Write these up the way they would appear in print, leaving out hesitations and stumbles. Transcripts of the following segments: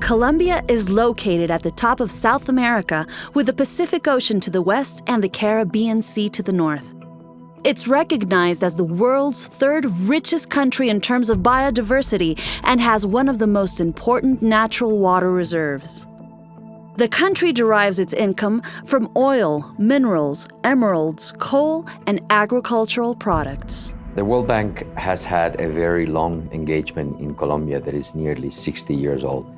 Colombia is located at the top of South America with the Pacific Ocean to the west and the Caribbean Sea to the north. It's recognized as the world's third richest country in terms of biodiversity and has one of the most important natural water reserves. The country derives its income from oil, minerals, emeralds, coal, and agricultural products. The World Bank has had a very long engagement in Colombia that is nearly 60 years old.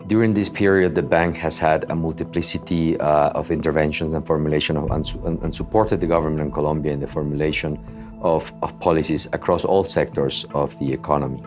During this period, the bank has had a multiplicity of interventions and formulation of, and supported the government in Colombia in the formulation of policies across all sectors of the economy.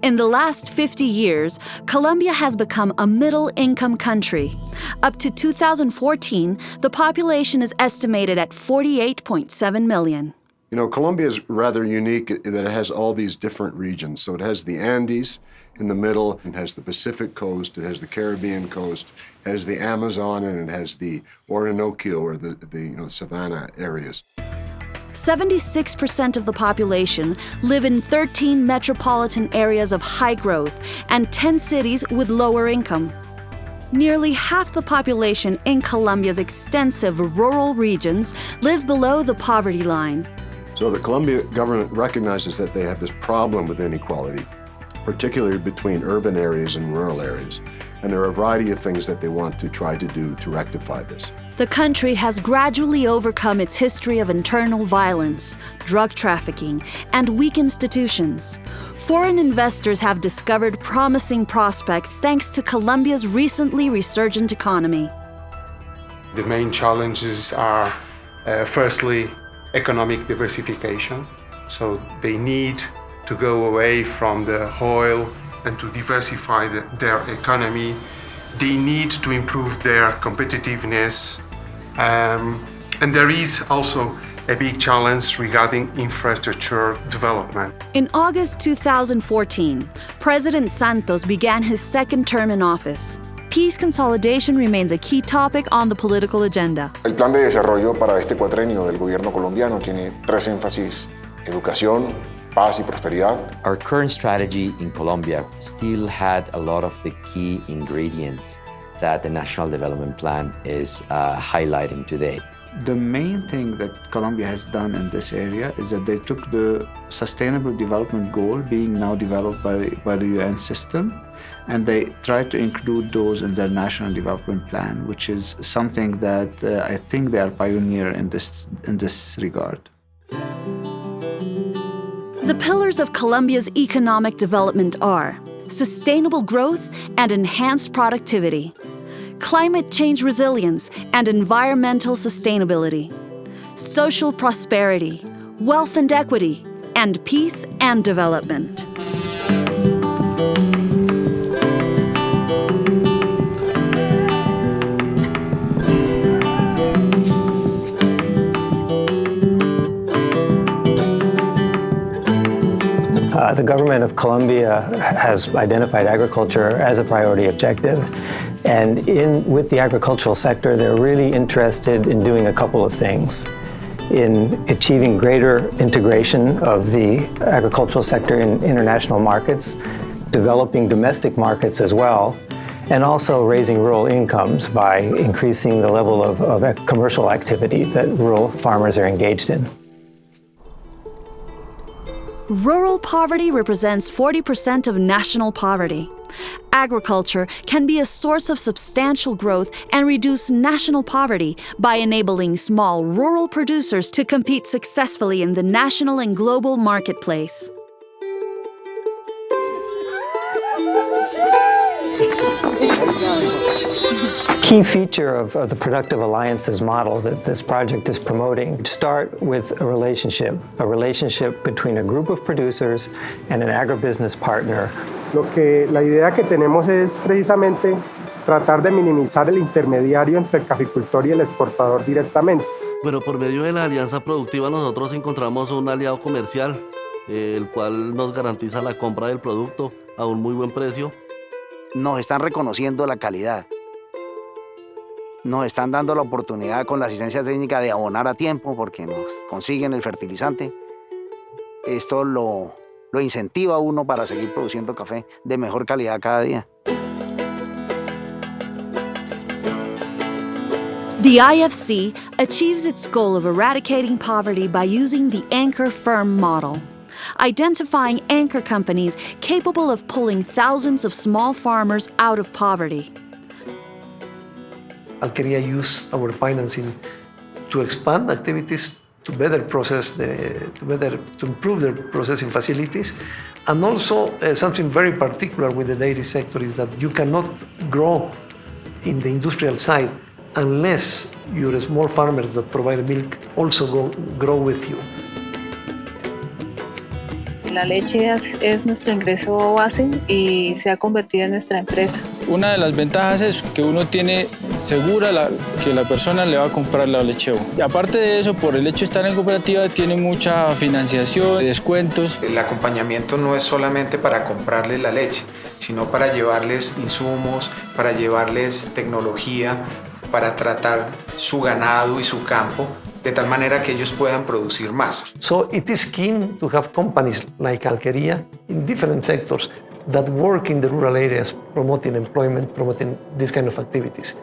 In the last 50 years, Colombia has become a middle-income country. Up to 2014, the population is estimated at 48.7 million. You know, Colombia is rather unique that it has all these different regions. So it has the Andes in the middle, it has the Pacific coast, it has the Caribbean coast, it has the Amazon, and it has the Orinoco, or the savanna areas. 76% of the population live in 13 metropolitan areas of high growth and 10 cities with lower income. Nearly half the population in Colombia's extensive rural regions live below the poverty line. So the Colombian government recognizes that they have this problem with inequality, particularly between urban areas and rural areas. And there are a variety of things that they want to try to do to rectify this. The country has gradually overcome its history of internal violence, drug trafficking, and weak institutions. Foreign investors have discovered promising prospects thanks to Colombia's recently resurgent economy. The main challenges are, firstly, economic diversification. So they need to go away from the oil and to diversify their economy. They need to improve their competitiveness. And there is also a big challenge regarding infrastructure development. In August 2014, President Santos began his second term in office. Peace consolidation remains a key topic on the political agenda. El plan de desarrollo para este cuatrenio del gobierno colombiano tiene tres énfasis: educación, paz y prosperidad. Our current strategy in Colombia still had a lot of the key ingredients that the National Development Plan is highlighting today. The main thing that Colombia has done in this area is that they took the Sustainable Development Goal being now developed by the UN system, and they tried to include those in their National Development Plan, which is something that I think they are pioneer in this regard. The pillars of Colombia's economic development are sustainable growth and enhanced productivity, climate change resilience and environmental sustainability, social prosperity, wealth and equity, and peace and development. The government of Colombia has identified agriculture as a priority objective. And with the agricultural sector, they're really interested in doing a couple of things: in achieving greater integration of the agricultural sector in international markets, developing domestic markets as well, and also raising rural incomes by increasing the level of commercial activity that rural farmers are engaged in. Rural poverty represents 40% of national poverty. Agriculture can be a source of substantial growth and reduce national poverty by enabling small rural producers to compete successfully in the national and global marketplace. Key feature of the Productive Alliances model that this project is promoting: start with a relationship between a group of producers and an agribusiness partner. La idea que tenemos es precisamente tratar de minimizar el intermediario entre el caficultor y el exportador directamente. Pero por medio de la alianza productiva nosotros encontramos un aliado comercial, el cual nos garantiza la compra del producto a un muy buen precio. Nos están reconociendo la calidad. Nos están dando la oportunidad con la asistencia técnica de abonar a tiempo porque nos consiguen el fertilizante. Esto lo incentiva a uno para seguir produciendo café de mejor calidad cada día. The IFC achieves its goal of eradicating poverty by using the anchor firm model, identifying anchor companies capable of pulling thousands of small farmers out of poverty. Alquería use our financing to expand activities, to better process, to improve their processing facilities, and also something very particular with the dairy sector is that you cannot grow in the industrial side unless your small farmers that provide milk also grow with you. La leche es nuestro ingreso base y se ha convertido en nuestra empresa. Una de las ventajas es que uno tiene segura que la persona le va a comprar la leche. Y aparte de eso, por el hecho de estar en cooperativa, tiene mucha financiación, descuentos. El acompañamiento no es solamente para comprarles la leche, sino para llevarles insumos, para llevarles tecnología, para tratar su ganado y su campo, de tal manera que ellos puedan producir más. So it is key to have companies like Alquería in different sectors that work in the rural areas, promoting employment, promoting this kind of activities.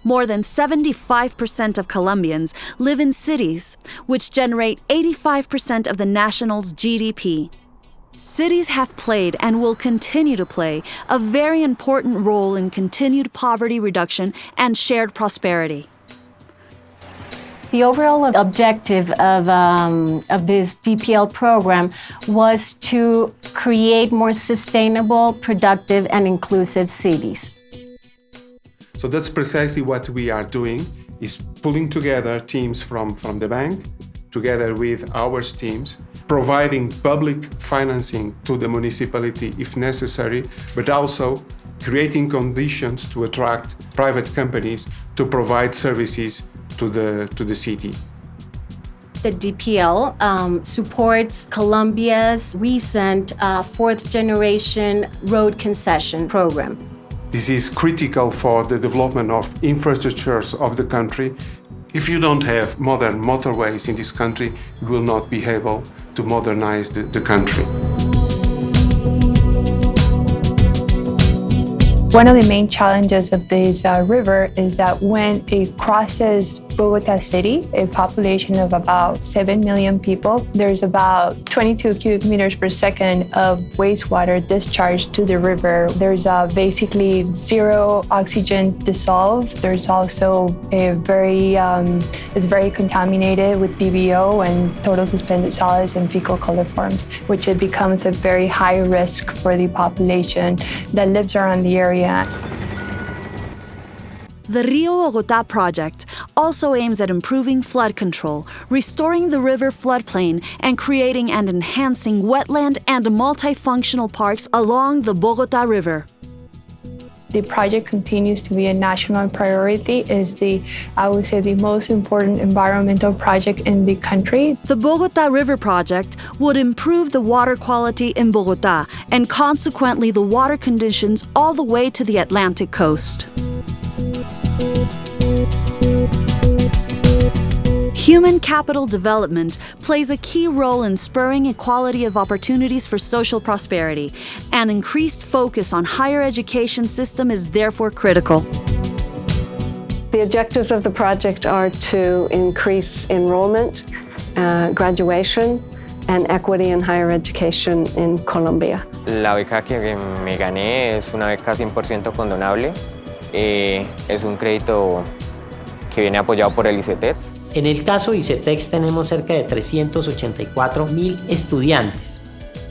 More than 75% of Colombians live in cities, which generate 85% of the national's GDP. Cities have played and will continue to play a very important role in continued poverty reduction and shared prosperity. The overall objective of this DPL program was to create more sustainable, productive, and inclusive cities. So that's precisely what we are doing, is pulling together teams from the bank, together with our teams, providing public financing to the municipality if necessary, but also creating conditions to attract private companies to provide services to the city. The DPL supports Colombia's recent fourth-generation road concession program. This is critical for the development of infrastructures of the country. If you don't have modern motorways in this country, you will not be able to modernize the country. One of the main challenges of this river is that when it crosses Bogota City, a population of about 7 million people, there's about 22 cubic meters per second of wastewater discharged to the river. There's basically zero oxygen dissolved. There's also it's very contaminated with FBO and total suspended solids and fecal coliforms, which it becomes a very high risk for the population that lives around the area. The Rio Bogotá project also aims at improving flood control, restoring the river floodplain, and creating and enhancing wetland and multifunctional parks along the Bogotá River. The project continues to be a national priority. Is I would say, the most important environmental project in the country. The Bogotá River project would improve the water quality in Bogotá and consequently the water conditions all the way to the Atlantic coast. Human capital development plays a key role in spurring equality of opportunities for social prosperity, and increased focus on higher education system is therefore critical. The objectives of the project are to increase enrollment, graduation, and equity in higher education in Colombia. La beca que me gané es una beca 100% condonable. Es un crédito que viene apoyado por el ICETEX. En el caso de ICETEX tenemos cerca de 384,000 estudiantes.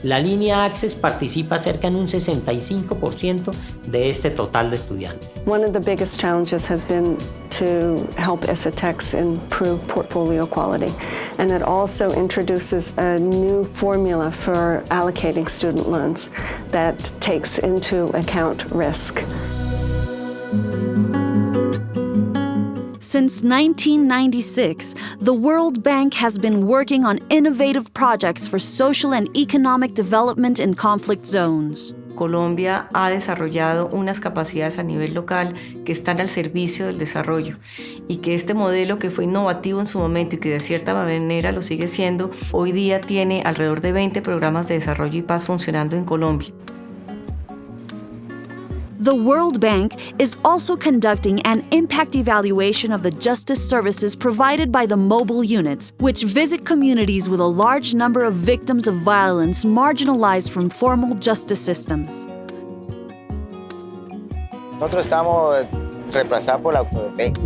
La línea Access participa cerca en un 65% de este total de estudiantes. One of the biggest challenges has been to help ICETEX improve portfolio quality, and it also introduces a new formula for allocating student loans that takes into account risk. Since 1996, the World Bank has been working on innovative projects for social and economic development in conflict zones. Colombia ha desarrollado unas capacidades a nivel local que están al servicio del desarrollo y que este modelo, que fue innovativo en su momento y que de cierta manera lo sigue siendo, hoy día tiene alrededor de 20 programas de desarrollo y paz funcionando en Colombia. The World Bank is also conducting an impact evaluation of the justice services provided by the mobile units, which visit communities with a large number of victims of violence marginalized from formal justice systems. Nosotros estamos reemplazados por la autodefensa.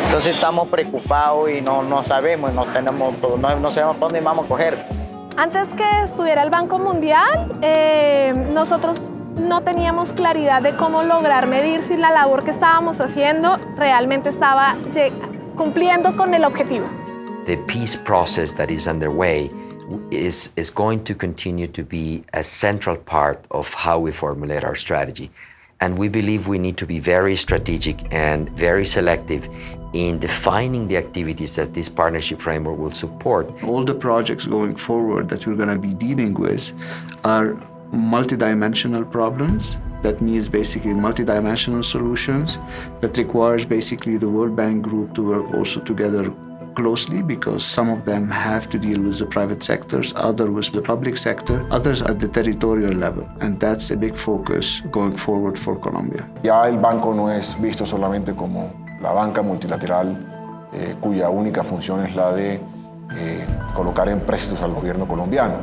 Entonces estamos preocupados y no sabemos, no sabemos por dónde vamos a coger. Antes que estuviera el Banco Mundial, nosotros no teníamos claridad de cómo lograr medir si la labor que estábamos haciendo realmente estaba cumpliendo con el objetivo. The peace process that is underway is going to continue to be a central part of how we formulate our strategy. And we believe we need to be very strategic and very selective in defining the activities that this partnership framework will support. All the projects going forward that we're going to be dealing with are multidimensional problems that needs basically multidimensional solutions, that requires basically the World Bank Group to work also together closely, because some of them have to deal with the private sectors, others with the public sector, others at the territorial level. And that's a big focus going forward for Colombia. Ya el banco no es visto solamente como la banca multilateral cuya única función es la de colocar empréstitos al gobierno colombiano,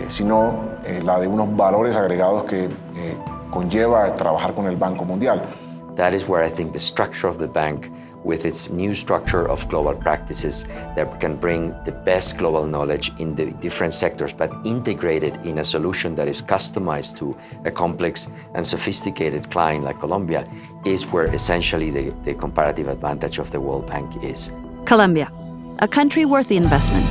sino la de unos valores agregados que conlleva trabajar con el Banco Mundial. That is where I think the structure of the bank, with its new structure of global practices that can bring the best global knowledge in the different sectors, but integrated in a solution that is customized to a complex and sophisticated client like Colombia, is where essentially the comparative advantage of the World Bank is. Colombia, a country worth the investment.